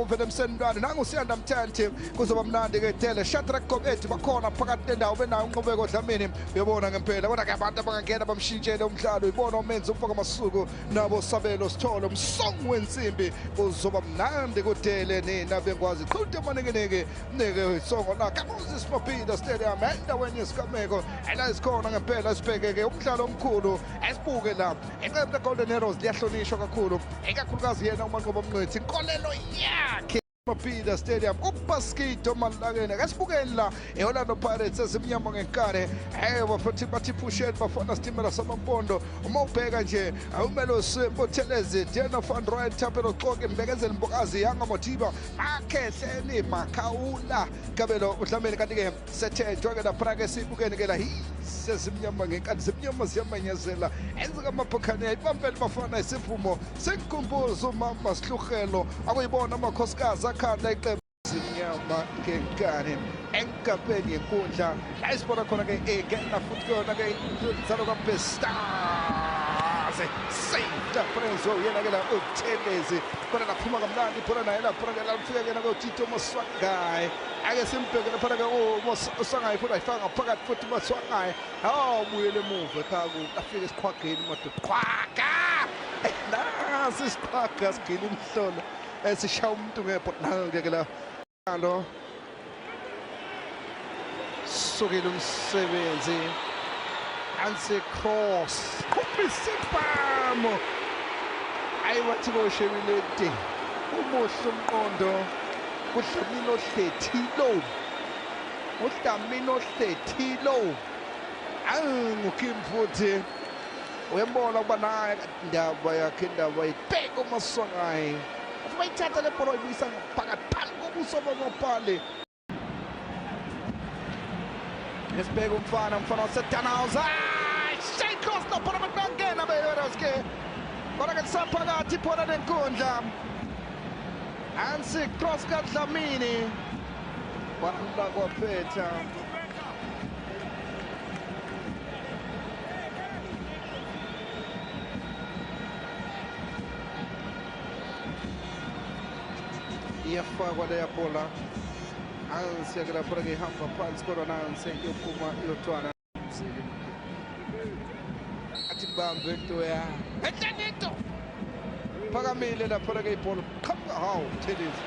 move emsendwane nangusiyanda Mthanthi kuzoba mnandi ke tele Shadrack Kobethi bakhona phakathi nendawo benayo uNqobeko Dlamini uyabona ngempela kodwa ke abantu abangangena bamshintshele umdlalo uyibona umenzi umfaka masuku nabo Sabelo Sithole umsongo wensimbi kuzoba mnandi kudele nina bengwazi qhuthe manekeneke neke isongo la Kamuzi Mapida Stadium endaweni yesigameko ela isikhona ngempela sibhekeke umdlalo omkhulu esibuke la iqembu leGolden Arrows liyahlonishwa kakhulu ikakhulukazi yena uManqoba Mngqithi inkolelo yakhe Mapida Stadium uBaskito Malakene kasibukeni la eOrlando Pirates ezimnyama ngenkane bafuthi bathi pusheni bafana Stimela Samampondo uma ubheka nje uMelos Bothelezi Dena Van Rooyen Thapelo Xoke Mbekezeli Mbokazi Yanga Motiba Makhehleni Makhawula Kabelo Dlamini kanti ke sethenjwa ke lapha ke sibukeni ke la sezimnyama ngenkani zimnyama ziyamanyezela enzeka amaphokhane ibambele bafana isiphumo senkumbuzo mama Sihlugelo akuyibona amakhosikazi akhanda iqembu zimnyama ngenkani enkapeni yenkundla la isibona khona ke egena futhi kona ke inhlalo kaBestars Saint Prince yena ke la uThelezi khona laphuma kamnandi phona naye lapha ke la ufika yena koTito Moswangayi ake simbheke lapha ke uSwangayi futhi ayifaka phakathi futhi Moswangayi buyele emuva ekhaya afike esikhwageni madoda khwaga nasi isikhwaga sigcina umhlolo esishaya umuntu ngebhotnal ke la lo sukile umsebenzi Anse Cross kupisipamo ayiwathi koshebelete umuhle umqondo uDlamini ohlethilo Kim futhi uyembona ukuba naye indaba yakhe indaba ibheka uMaswangayi bayithatha le bhola ibuyisa phakathi phambi kobuso bomapale esibheka umfana waseDanhauser Shane Cross nobhola bakungena beyoske kodwa ke saphakathi phona nenkundla Anse Cross kaDlamini wala kwaphetha iyafakwa leya bola Anse yakela phora ke hamba phansi kodwa Anse yophuma iyotwana athi bambe into ya ethenito phakamile lapha ke ibhola qhamuka hawu Thelezi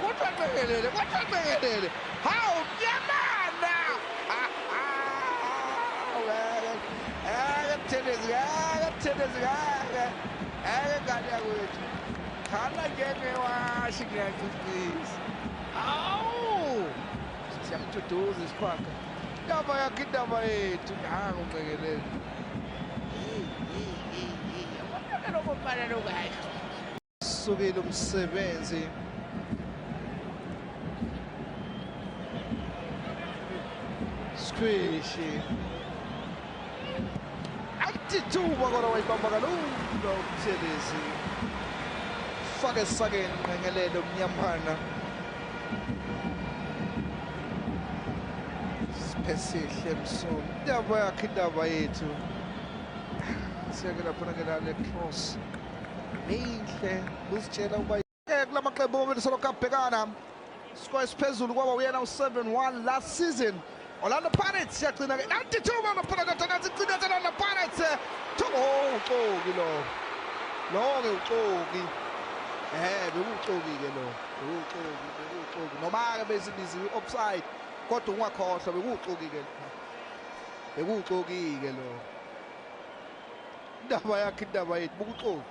kwathaqekelele hawu yamana Thelezi ngani yakwethu khala ngeke washi ngiyaqinisa awu siyamduduza isikhwaga indaba yethu uncekelele sukile umsebenzi Squishi atithuba kodwa wayibamba kalula uThelezi fake esakeni nqengelelo mnyamana siphesihle msulu indaba yethu siyake lapha ke la Cross Minhle uzitshela ukuba kulamaqembu omabili solokhu abhekana score esiphezulu kwaba uyena u7-1 last season Orlando Pirates yagcina ke 92 mana phakathi nathi igcina Orlando Pirates uxoki lo ke uxoki bekuxoki ke lo bekuxoki noma ke bezibiziwe offside kodwa ungakhohlwa bekuxoki ke lo indaba yakhe indaba yethu bubuxoki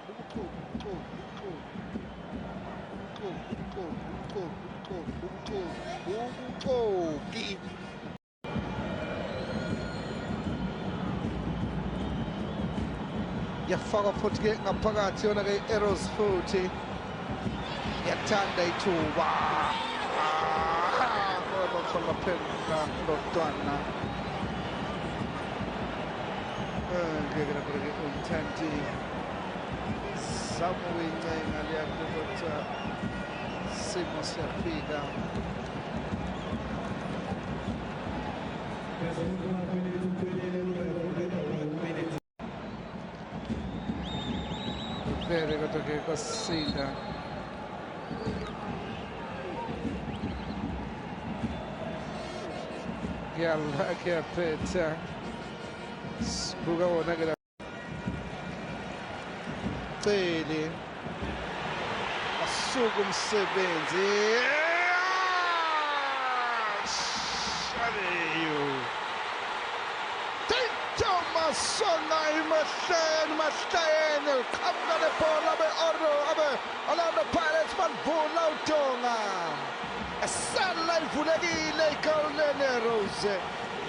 yafaka futhi ke ngaphakathi yona ke Arrows futhi yathanda ithuba kodwa khona phela lotwana ngeke lapha uMthanthi samuyincenga liyakho kodwa simo siyafika vele kodwa ke kwasinda ngiyaphetha sibuka wona ke la Celi asuka umsebenzi shaleyo Thomas Sonai Mahleni uqhamuka lebhola abe Orlando Pirates balivula uDonga esala ivulekile iGolden Rose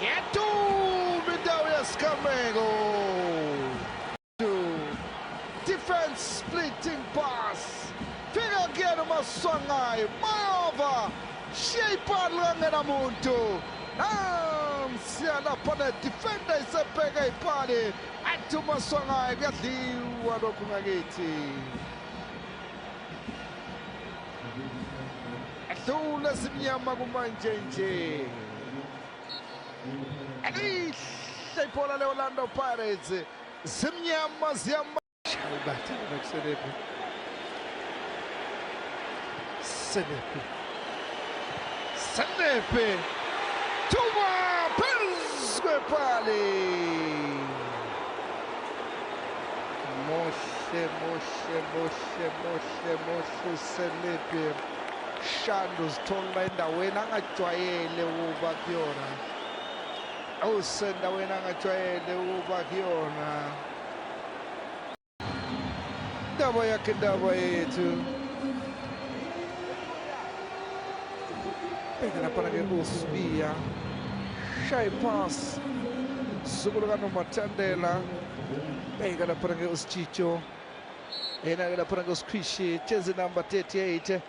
yeduma indawo yesigameko defense splitting pass fika kuyena uMaswangayi Mova shayiphala ngena muntu siya lapha ne-defender isebheka ipali athi uMaswangayi kuyadliwa lokhu ngakithi adlula simnyama kumanje nje elihle ibhola le-Orlando Pirates simnyama ziyamabatha nokuselephi Selephi Tuma phezu kwepali Mohle Selephi Shando zithola endaweni angajwayele ukuba kuyona awusendaweni angajwayele ukuba kuyona indaba yakhe indaba yethu bheka lapha ke uSibiya shy pass zukulu kaNomathandela bheka lapha ke uSchicho yena ke lapha ke uSkwishi jezi number 38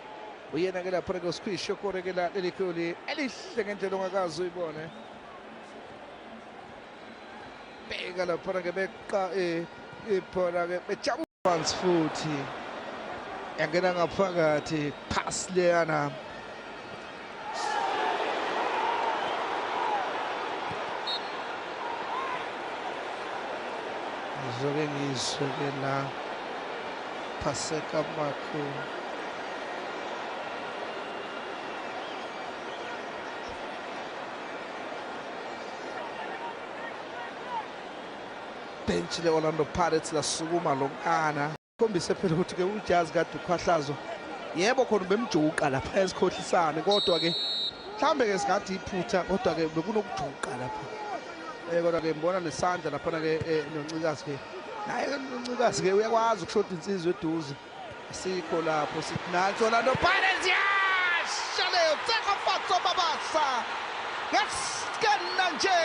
uyena ke lapha ke uSkwishi okorekela lelikhuli elihle ngendlela ongakazi uyibone bheka lapha ke beqa ibhola ke bejabula futhi yangena ngaphakathi pass leyana zoke ngizwe ke la Paseka Makho bench le-Orlando Pirates lasukuma lonkana khombise phela ukuthi ke uJazz kade ukhwahlazo yebo khona bemjuqa lapha esikhohlisane kodwa ke mhlambe ke singathi iphutha kodwa ke bekunokujuqa lapha kodwa ke ngibona nesandla lapha ke noNcikazi ke naye uNcikazi ke uyakwazi ukushoda insizwe eduze asikho lapho sithi nansi Orlando Pirates yashaleyo tseka fatso babasa ngesikena nje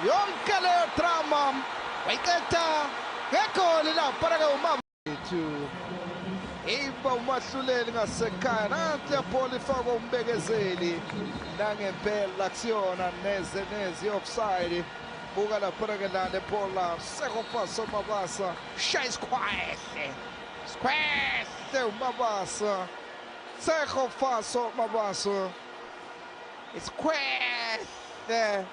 yonke leyo drama wayiqeda ngegoli lapha ke umabethu iba umahluleli ngasekhaya nansi lebhola ifakwa umbekezeli nangempela kusiyona neze offside buka lapha ke la lebhola sekhofaso Mabasa shaya isikhwehle uMabasa sekhofaso Mabasa isikhwehle